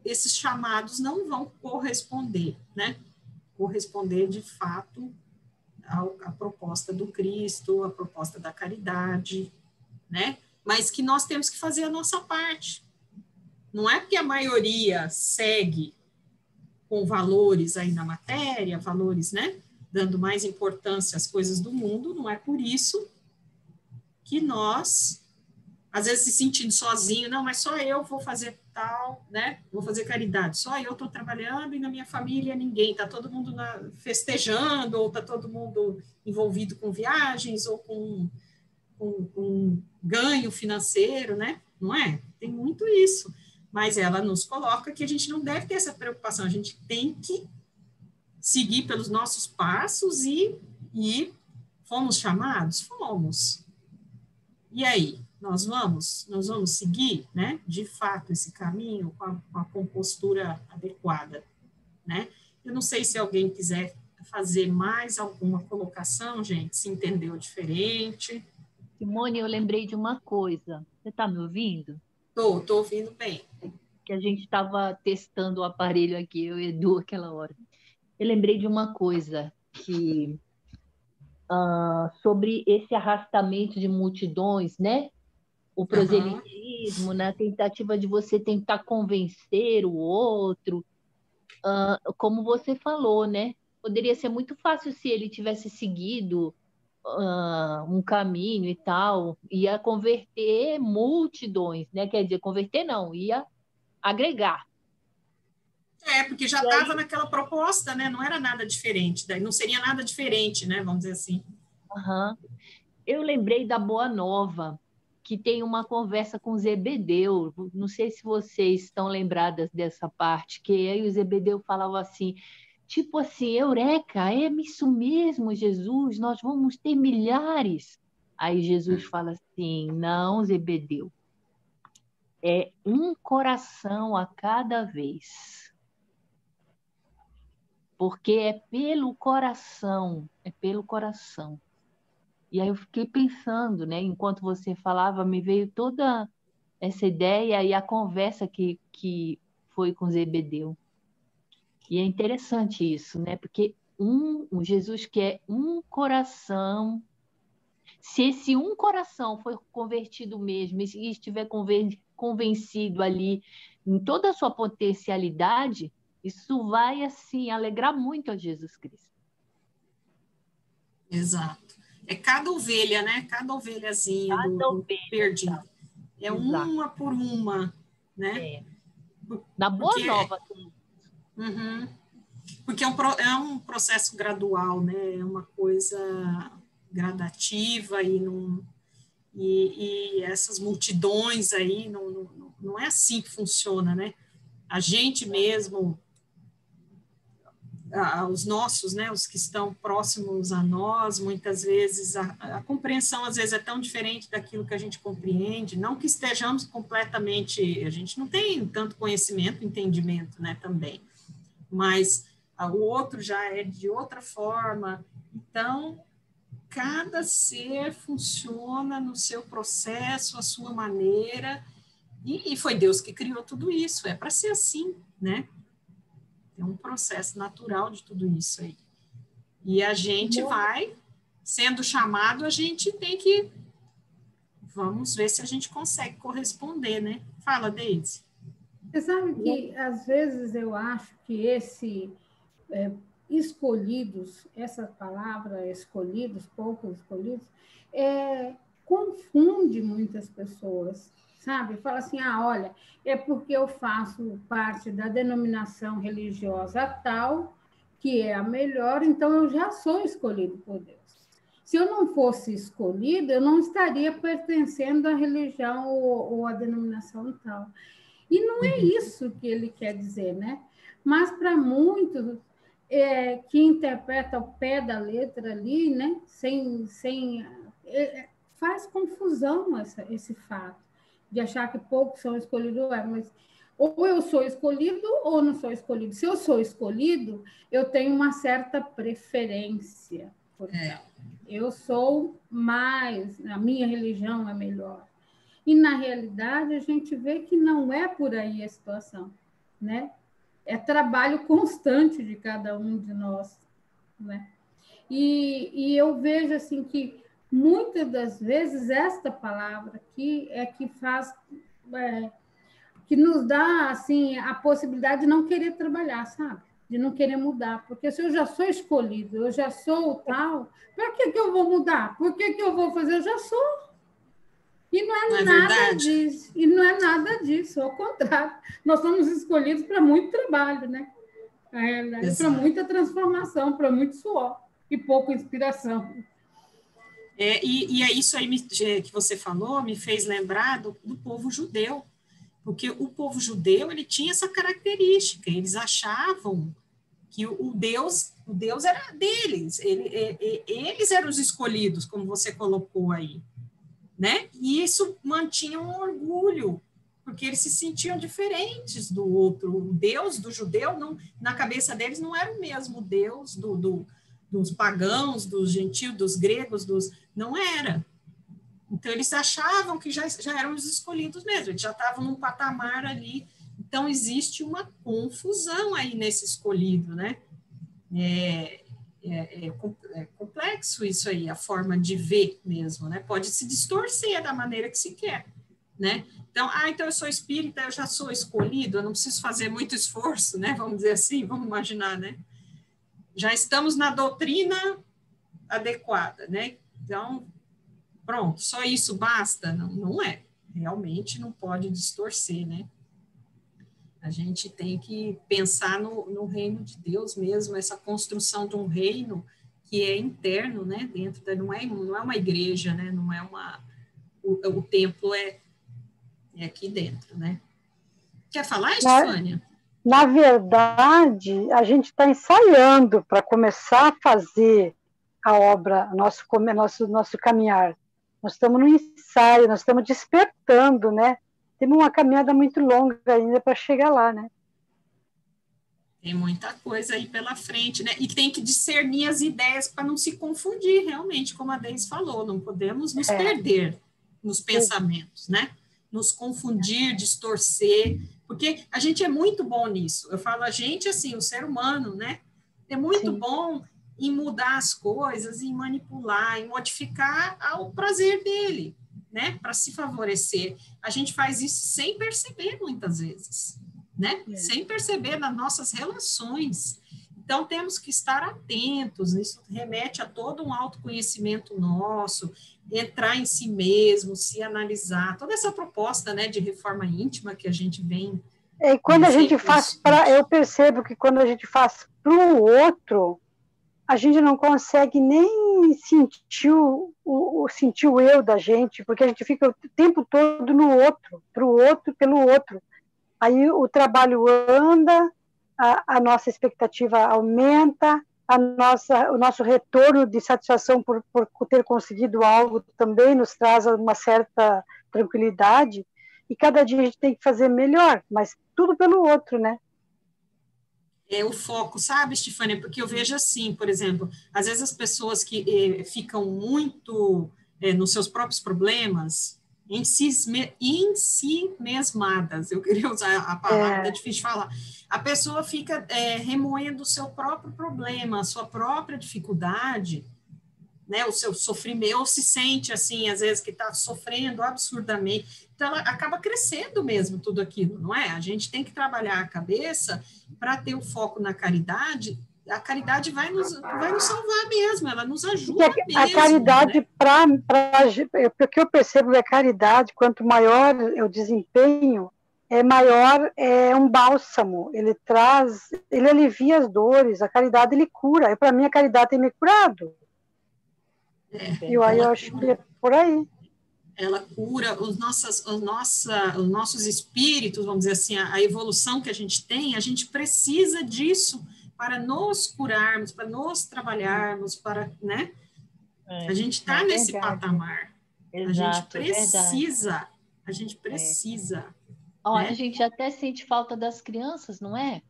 esses chamados não vão corresponder, né? Corresponder de fato à proposta do Cristo, à proposta da caridade, né? Mas que nós temos que fazer a nossa parte. Não é porque a maioria segue com valores aí na matéria, valores, né? Dando mais importância às coisas do mundo, não é por isso que nós, às vezes se sentindo sozinho, não, mas só eu vou fazer tal, né? Vou fazer caridade, só eu estou trabalhando e na minha família ninguém, está todo mundo festejando, ou está todo mundo envolvido com viagens, ou com ganho financeiro, né? Não é? Tem muito isso. Mas ela nos coloca que a gente não deve ter essa preocupação, a gente tem que seguir pelos nossos passos e fomos chamados? Fomos. E aí? Nós vamos seguir, né, de fato, esse caminho com a compostura adequada, né? Eu não sei se alguém quiser fazer mais alguma colocação, gente, se entendeu diferente. Simone, eu lembrei de uma coisa. Você está me ouvindo? Tô ouvindo bem. Que a gente estava testando o aparelho aqui, eu e Edu, aquela hora. Eu lembrei de uma coisa que sobre esse arrastamento de multidões, né? O proselitismo, na tentativa de você tentar convencer o outro, como você falou, né? Poderia ser muito fácil se ele tivesse seguido um caminho e tal, ia converter multidões, né? Quer dizer, converter não, ia agregar. Porque já estava naquela proposta, né? Não era nada diferente, daí não seria nada diferente, né? Vamos dizer assim. Eu lembrei da Boa Nova, que tem uma conversa com Zebedeu. Não sei se vocês estão lembradas dessa parte, que aí o Zebedeu falava assim, tipo assim, Eureka, é isso mesmo, Jesus, nós vamos ter milhares. Aí Jesus fala assim, não, Zebedeu, é um coração a cada vez. Porque é pelo coração, é pelo coração. E aí eu fiquei pensando, né? Enquanto você falava, me veio toda essa ideia e a conversa que foi com Zebedeu. E é interessante isso, né? Porque um Jesus quer um coração. Se esse um coração for convertido mesmo e estiver convencido ali em toda a sua potencialidade, isso vai, assim, alegrar muito a Jesus Cristo. Exato. É cada ovelha, né? Cada ovelhazinha do perdido. Tá. É exato. Uma por uma, né? Na Boa Nova. Porque é um processo gradual, né? É uma coisa gradativa e essas multidões aí, não é assim que funciona, né? A gente mesmo, os nossos, né, os que estão próximos a nós, muitas vezes a compreensão às vezes é tão diferente daquilo que a gente compreende, não que estejamos completamente, a gente não tem tanto conhecimento, entendimento, né, também, mas o outro já é de outra forma, então cada ser funciona no seu processo, a sua maneira, E foi Deus que criou tudo isso, é para ser assim, né? É um processo natural de tudo isso aí. E a gente vai, sendo chamado, a gente tem que, vamos ver se a gente consegue corresponder, né? Fala, Deise. Você sabe que, às vezes, eu acho que esse escolhidos, essa palavra escolhidos, poucos escolhidos, confunde muitas pessoas, sabe? Fala assim, olha, é porque eu faço parte da denominação religiosa tal, que é a melhor, então eu já sou escolhido por Deus. Se eu não fosse escolhido, eu não estaria pertencendo à religião ou à denominação tal. E não é isso que ele quer dizer, né? Mas para muitos que interpretam ao pé da letra ali, né? Faz confusão esse fato de achar que poucos são escolhidos, mas ou eu sou escolhido ou não sou escolhido. Se eu sou escolhido, eu tenho uma certa preferência. Eu sou mais, a minha religião é melhor. E, na realidade, a gente vê que não é por aí a situação, né? É trabalho constante de cada um de nós, né? E eu vejo, assim, que muitas das vezes esta palavra aqui é que faz... que nos dá, assim, a possibilidade de não querer trabalhar, sabe? De não querer mudar. Porque se eu já sou escolhido, eu já sou o tal, por que eu vou mudar? Por que eu vou fazer? Eu já sou. E não é nada disso. E não é nada disso, ao contrário. Nós somos escolhidos para muito trabalho, né? Para muita transformação, para muito suor e pouca inspiração. E é isso aí que você falou me fez lembrar do povo judeu, porque o povo judeu ele tinha essa característica, eles achavam que o Deus era deles, eles eram os escolhidos, como você colocou aí, né? E isso mantinha um orgulho, porque eles se sentiam diferentes do outro. O Deus do judeu, na cabeça deles, não era o mesmo Deus dos pagãos, dos gentios, dos gregos, não era. Então, eles achavam que já eram os escolhidos mesmo, eles já estavam num patamar ali. Então, existe uma confusão aí nesse escolhido, né? É complexo isso aí, a forma de ver mesmo, né? Pode se distorcer da maneira que se quer, né? Então, então eu sou espírita, eu já sou escolhido, eu não preciso fazer muito esforço, né? Vamos dizer assim, vamos imaginar, né? Já estamos na doutrina adequada, né? Então, pronto, só isso basta? Não é. Realmente não pode distorcer, né? A gente tem que pensar no reino de Deus mesmo, essa construção de um reino que é interno, né? Dentro não é uma igreja, né? Não é o templo é aqui dentro, né? Quer falar, Estefânia? Na verdade, a gente está ensaiando para começar a fazer a obra, nosso caminhar. Nós estamos no ensaio, nós estamos despertando, né? Temos uma caminhada muito longa ainda para chegar lá, né? Tem muita coisa aí pela frente, né? E tem que discernir as ideias para não se confundir, realmente, como a Deise falou, não podemos nos perder nos pensamentos, né? Nos confundir, distorcer, porque a gente é muito bom nisso. Eu falo a gente, assim, o ser humano, né? É muito bom em mudar as coisas, em manipular, em modificar ao prazer dele, né? Para se favorecer. A gente faz isso sem perceber, muitas vezes, né? Sem perceber nas nossas relações. Então, temos que estar atentos, isso remete a todo um autoconhecimento nosso, entrar em si mesmo, se analisar, toda essa proposta, né, de reforma íntima que a gente vem... E quando a gente faz eu percebo que quando a gente faz para o outro, a gente não consegue nem sentir sentir o eu da gente, porque a gente fica o tempo todo no outro, para o outro, pelo outro. Aí o trabalho anda, a nossa expectativa aumenta, o nosso retorno de satisfação por ter conseguido algo também nos traz uma certa tranquilidade, e cada dia a gente tem que fazer melhor, mas tudo pelo outro, né? É o foco, sabe, Estefânia? Porque eu vejo assim, por exemplo, às vezes as pessoas que ficam muito nos seus próprios problemas, em si mesmadas, eu queria usar a palavra, é difícil de falar. A pessoa fica remoendo o seu próprio problema, a sua própria dificuldade, né, o seu sofrimento, ou se sente assim, às vezes, que está sofrendo absurdamente. Então, ela acaba crescendo mesmo tudo aquilo, não é? A gente tem que trabalhar a cabeça para ter o foco na caridade. A caridade vai nos salvar mesmo, ela nos ajuda mesmo. A caridade, né? O que eu percebo é a caridade, quanto maior o desempenho, maior é um bálsamo, ele alivia as dores, a caridade ele cura. Para mim, a caridade tem me curado. Eu acho que é por aí. Ela cura os nossos espíritos, vamos dizer assim, a evolução que a gente tem, a gente precisa disso para nos curarmos, para nos trabalharmos, para, né? A gente está nesse patamar. Exato, a gente precisa. Olha, né? A gente até sente falta das crianças, não é?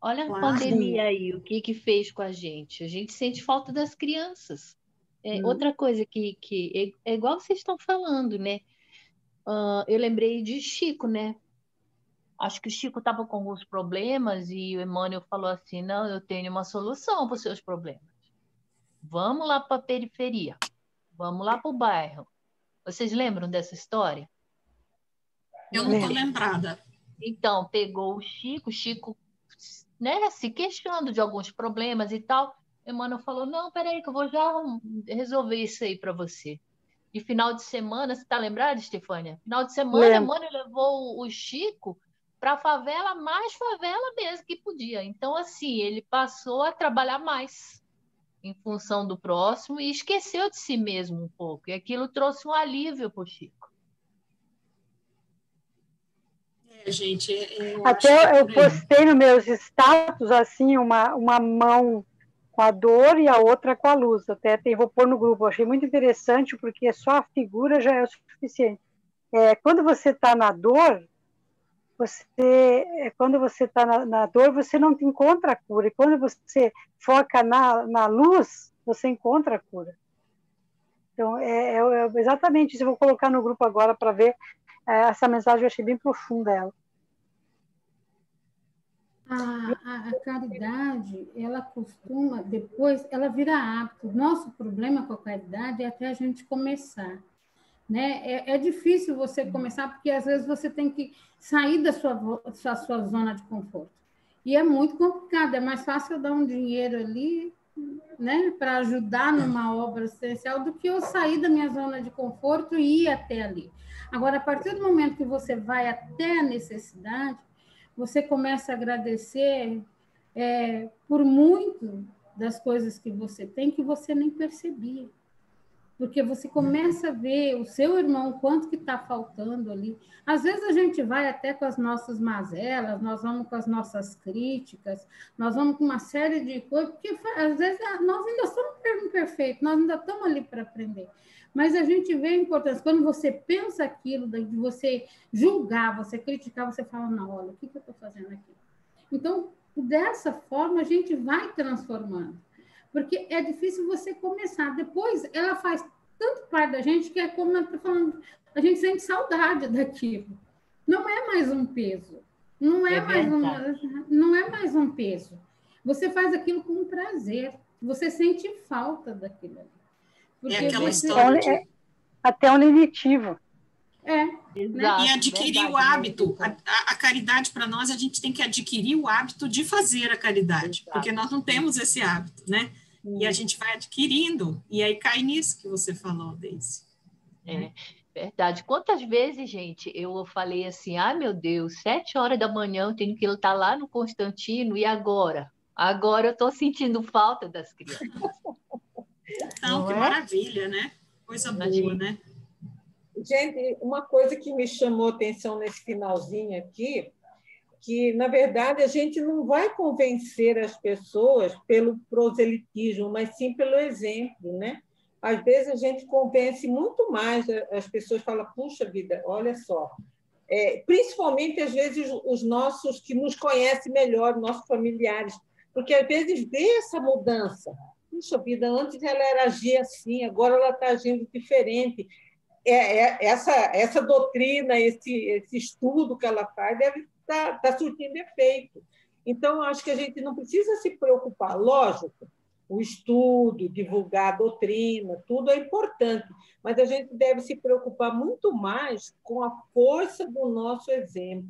Olha Claro. A pandemia aí, o que fez com a gente sente falta das crianças. Outra coisa que é igual vocês estão falando, né? Eu lembrei de Chico, né? Acho que o Chico estava com alguns problemas e o Emmanuel falou assim, não, eu tenho uma solução para os seus problemas. Vamos lá para a periferia, vamos lá para o bairro. Vocês lembram dessa história? Eu não estou lembrada. Então, pegou o Chico, né, se queixando de alguns problemas e tal. Emmanuel falou, não, peraí, que eu vou já resolver isso aí para você. E final de semana, você está lembrada, Estefânia? Final de semana, Emmanuel levou o Chico para a favela, mais favela mesmo que podia. Então, assim, ele passou a trabalhar mais em função do próximo e esqueceu de si mesmo um pouco. E aquilo trouxe um alívio para o Chico. Gente, até eu postei nos meus status, assim, uma mão com a dor e a outra com a luz. Até vou pôr no grupo. Eu achei muito interessante, porque só a figura já é o suficiente. Quando você está na dor, quando você está na dor, você não encontra a cura. E quando você foca na luz, você encontra a cura. Então, exatamente isso. Eu vou colocar no grupo agora para ver. Essa mensagem eu achei bem profunda ela. A caridade, ela costuma, depois, ela vira hábito. Nosso problema com a caridade é até a gente começar. Né? É difícil você começar, porque às vezes você tem que sair da sua zona de conforto. E é muito complicado, é mais fácil eu dar um dinheiro ali, né, para ajudar numa obra assistencial do que eu sair da minha zona de conforto e ir até ali. Agora, a partir do momento que você vai até a necessidade, você começa a agradecer por muito das coisas que você tem que você nem percebia. Porque você começa a ver o seu irmão, quanto que está faltando ali. Às vezes a gente vai até com as nossas mazelas, nós vamos com as nossas críticas, nós vamos com uma série de coisas, porque às vezes nós ainda somos imperfeitos, nós ainda estamos ali para aprender. Mas a gente vê a importância. Quando você pensa aquilo, de você julgar, você criticar, você fala, não, olha, o que eu estou fazendo aqui? Então, dessa forma, a gente vai transformando. Porque é difícil você começar. Depois, ela faz tanto parte da gente que é como eu estou falando, a gente sente saudade daquilo. Não é mais um peso. Não é mais um peso. Você faz aquilo com prazer. Você sente falta daquilo. Porque aquela história até um limitivo. Exato, e adquirir o hábito. A caridade, para nós, a gente tem que adquirir o hábito de fazer a caridade, porque nós não temos esse hábito, né? E a gente vai adquirindo, e aí cai nisso que você falou, Deise. Verdade. Quantas vezes, gente, eu falei assim, meu Deus, 7 horas da manhã eu tenho que estar lá no Constantino, e agora? Agora eu estou sentindo falta das crianças. Então, que maravilha, né? Coisa boa, né? Gente, uma coisa que me chamou a atenção nesse finalzinho aqui, que, na verdade, a gente não vai convencer as pessoas pelo proselitismo, mas sim pelo exemplo, né? Às vezes a gente convence muito mais, as pessoas falam, puxa vida, olha só. Principalmente, às vezes, os nossos que nos conhecem melhor, nossos familiares, porque, às vezes, vê essa mudança. Puxa vida, antes ela agia assim, agora ela está agindo diferente. essa doutrina, esse estudo que ela faz deve estar surtindo efeito. Então, acho que a gente não precisa se preocupar. Lógico, o estudo, divulgar a doutrina, tudo é importante, mas a gente deve se preocupar muito mais com a força do nosso exemplo,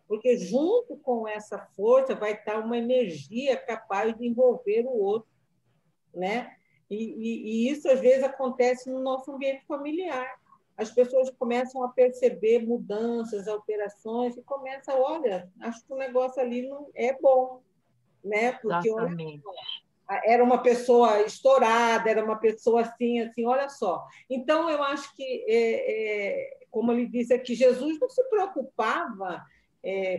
porque junto com essa força vai estar uma energia capaz de envolver o outro, né? E isso, às vezes, acontece no nosso ambiente familiar. As pessoas começam a perceber mudanças, alterações, e começam, olha, acho que o negócio ali não é bom, né? Porque olha, era uma pessoa estourada, era uma pessoa assim, assim, olha só. Então, eu acho que, como ele disse aqui, Jesus não se preocupava,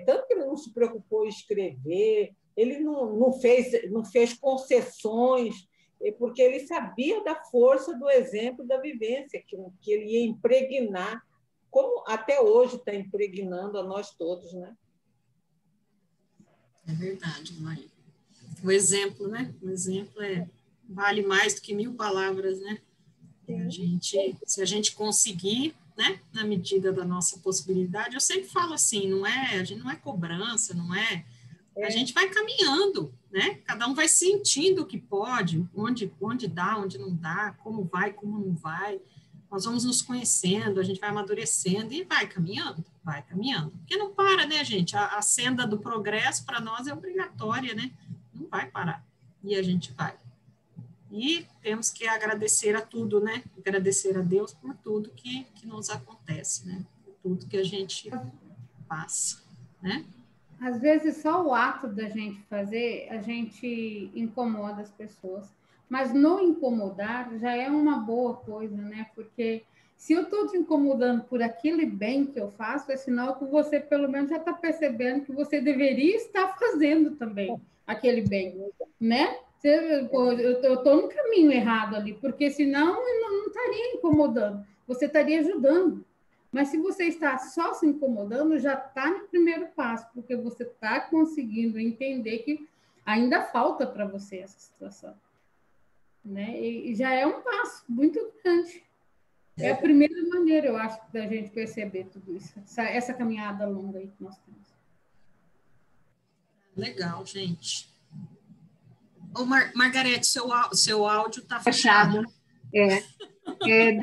tanto que ele não se preocupou em escrever, ele não fez concessões, porque ele sabia da força do exemplo da vivência, que ele ia impregnar, como até hoje está impregnando a nós todos, né? É verdade, Maria. O exemplo, né? O exemplo vale mais do que 1000 palavras, né? Se a gente conseguir, né, na medida da nossa possibilidade, eu sempre falo assim, a gente não é cobrança, a gente vai caminhando, né? Cada um vai sentindo o que pode, onde dá, onde não dá, como vai, como não vai. Nós vamos nos conhecendo, a gente vai amadurecendo e vai caminhando. Porque não para, né, gente? A senda do progresso para nós é obrigatória, né? Não vai parar. E a gente vai. E temos que agradecer a tudo, né? Agradecer a Deus por tudo que nos acontece, né? Por tudo que a gente passa, né? Às vezes, só o ato da gente fazer, a gente incomoda as pessoas. Mas no incomodar já é uma boa coisa, né? Porque se eu estou te incomodando por aquele bem que eu faço, é sinal que você, pelo menos, já está percebendo que você deveria estar fazendo também aquele bem, né? Eu estou no caminho errado ali, porque senão eu não estaria incomodando, você estaria ajudando. Mas se você está só se incomodando, já está no primeiro passo, porque você está conseguindo entender que ainda falta para você essa situação, né? E já é um passo muito grande. É a primeira maneira, eu acho, da gente perceber tudo isso, essa caminhada longa aí que nós temos. Legal, gente. Ô, Margarete, seu áudio está fechado.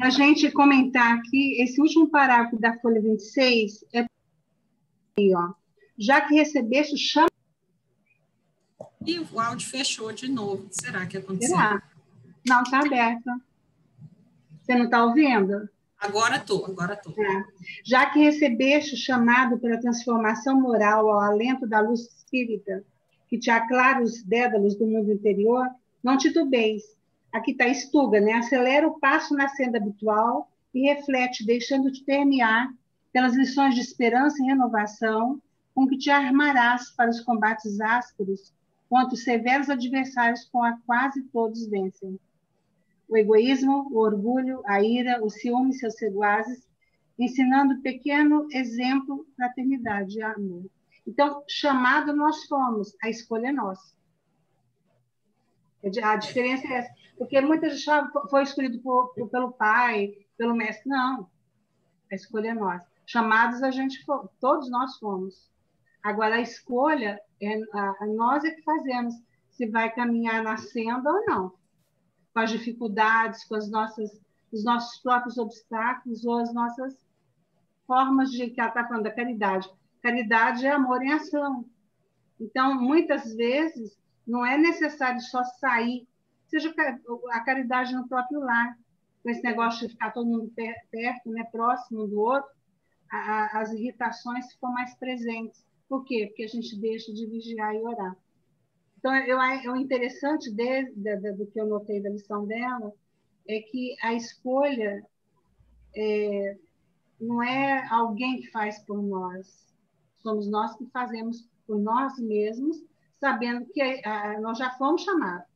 Da gente comentar aqui, esse último parágrafo da folha 26 aí, ó. Já que recebeste, chama... E o áudio fechou de novo. Será que aconteceu? Será? Não, está aberto. Você não está ouvindo? Agora estou. Já que recebeste o chamado pela transformação moral ao alento da luz espírita, que te aclara os dédalos do mundo interior, não titubeis. Aqui está, estuga, né? Acelera o passo na senda habitual e reflete, deixando-te permear pelas lições de esperança e renovação, com que te armarás para os combates ásperos contra os severos adversários com a quase todos vencem. O egoísmo, o orgulho, a ira, o ciúme, seus seguazes, ensinando pequeno exemplo, fraternidade e amor. Então, chamado nós fomos, a escolha é nossa. A diferença é essa. Porque muitas vezes foi escolhido pelo pai, pelo mestre. Não, a escolha é nossa. Chamados todos nós fomos. Agora, a escolha, nós é que fazemos, se vai caminhar na senda ou não. Com as dificuldades, com os nossos próprios obstáculos, ou as nossas formas de, que ela está falando, da caridade. Caridade é amor em ação. Então, muitas vezes, não é necessário só sair, seja a caridade no próprio lar, com esse negócio de ficar todo mundo perto, né, próximo um do outro, as irritações ficam mais presentes. Por quê? Porque a gente deixa de vigiar e orar. Então, o interessante do que eu notei da lição dela é que a escolha não é alguém que faz por nós, somos nós que fazemos por nós mesmos, sabendo que nós já fomos chamados.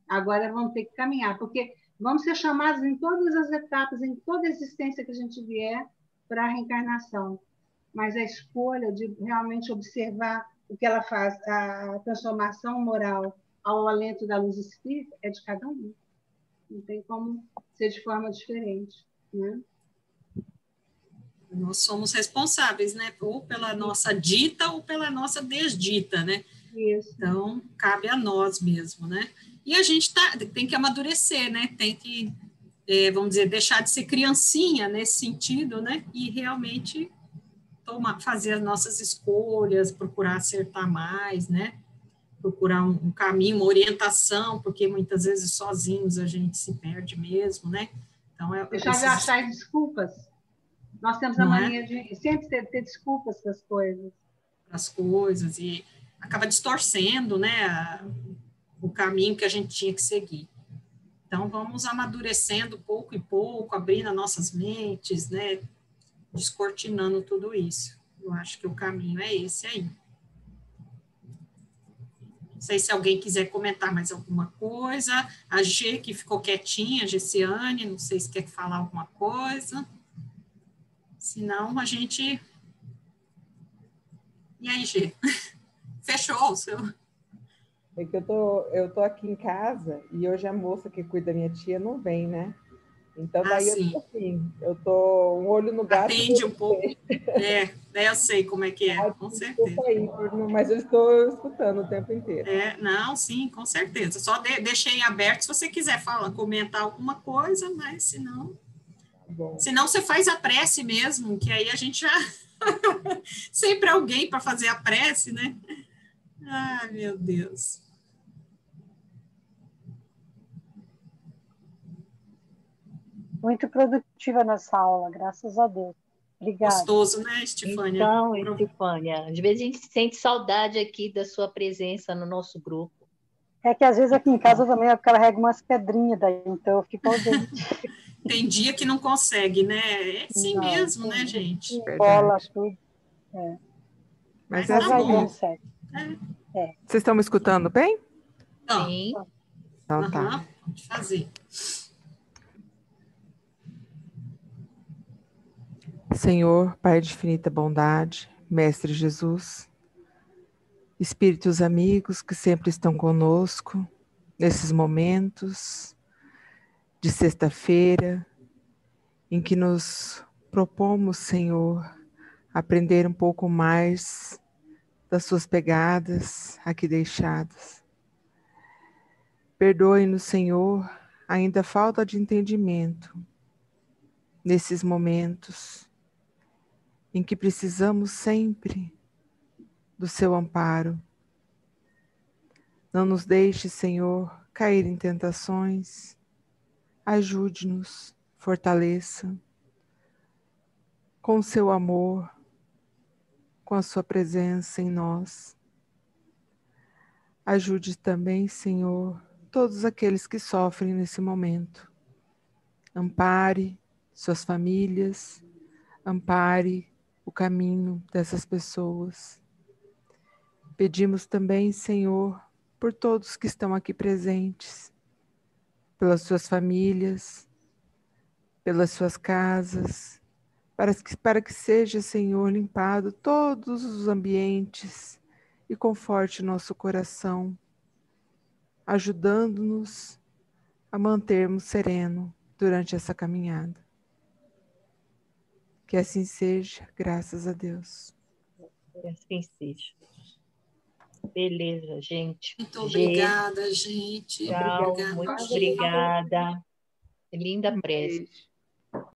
Agora vamos ter que caminhar, porque vamos ser chamados em todas as etapas, em toda a existência que a gente vier para a reencarnação. Mas a escolha de realmente observar o que ela faz, a transformação moral ao alento da luz espírita, é de cada um. Não tem como ser de forma diferente, né? Nós somos responsáveis, né? Ou pela nossa dita ou pela nossa desdita, né? Isso. Então, cabe a nós mesmo, né? E a gente tem que amadurecer, né? Tem que, vamos dizer, deixar de ser criancinha nesse sentido, né? E realmente fazer as nossas escolhas, procurar acertar mais, né? Procurar um caminho, uma orientação, porque muitas vezes sozinhos a gente se perde mesmo, né? Então, Deixar de achar desculpas. Nós temos a mania de sempre ter desculpas para as coisas. As coisas, e acaba distorcendo, né, o caminho que a gente tinha que seguir. Então, vamos amadurecendo pouco e pouco, abrindo as nossas mentes, né, descortinando tudo isso. Eu acho que o caminho é esse aí. Não sei se alguém quiser comentar mais alguma coisa. A G, que ficou quietinha, a Gessiane, não sei se quer falar alguma coisa. Senão, a gente... E aí, G? Fechou o seu... É que eu tô aqui em casa e hoje a moça que cuida da minha tia não vem, né? Então, daí eu tô assim, eu tô um olho no gato. Atende um pouco. Eu sei como é que é, com certeza. Aí, mas eu estou escutando o tempo inteiro. Não, sim, com certeza. Só deixei aberto se você quiser comentar alguma coisa, mas senão... Senão você faz a prece mesmo, que aí a gente já... Sempre alguém para fazer a prece, né? Ai, meu Deus. Muito produtiva nessa aula, graças a Deus. Obrigada. Gostoso, né, Estefânia? Então, Estefânia, às vezes a gente sente saudade aqui da sua presença no nosso grupo. É que às vezes aqui em casa também eu carrego umas pedrinhas daí, então eu fico ausente. Tem dia que não consegue, né? É assim não, mesmo, né, gente? Bola, tudo. Mas vai assim, dando certo. Vocês estão me escutando bem? Sim. Então tá. Pode fazer. Senhor, Pai de infinita bondade, Mestre Jesus, espíritos amigos que sempre estão conosco nesses momentos de sexta-feira, em que nos propomos, Senhor, aprender um pouco mais das suas pegadas aqui deixadas. Perdoe-nos, Senhor, ainda falta de entendimento nesses momentos em que precisamos sempre do seu amparo. Não nos deixe, Senhor, cair em tentações. Ajude-nos, fortaleça com o seu amor, com a sua presença em nós. Ajude também, Senhor, todos aqueles que sofrem nesse momento. Ampare suas famílias, ampare o caminho dessas pessoas. Pedimos também, Senhor, por todos que estão aqui presentes, pelas suas famílias, pelas suas casas, para que seja, Senhor, limpado todos os ambientes e conforte nosso coração, ajudando-nos a mantermos sereno durante essa caminhada. Que assim seja, graças a Deus. Que assim seja. Beleza, gente. Muito obrigada, gente. Tchau, Obrigada, muito gente. obrigada. Linda prece. Beijo.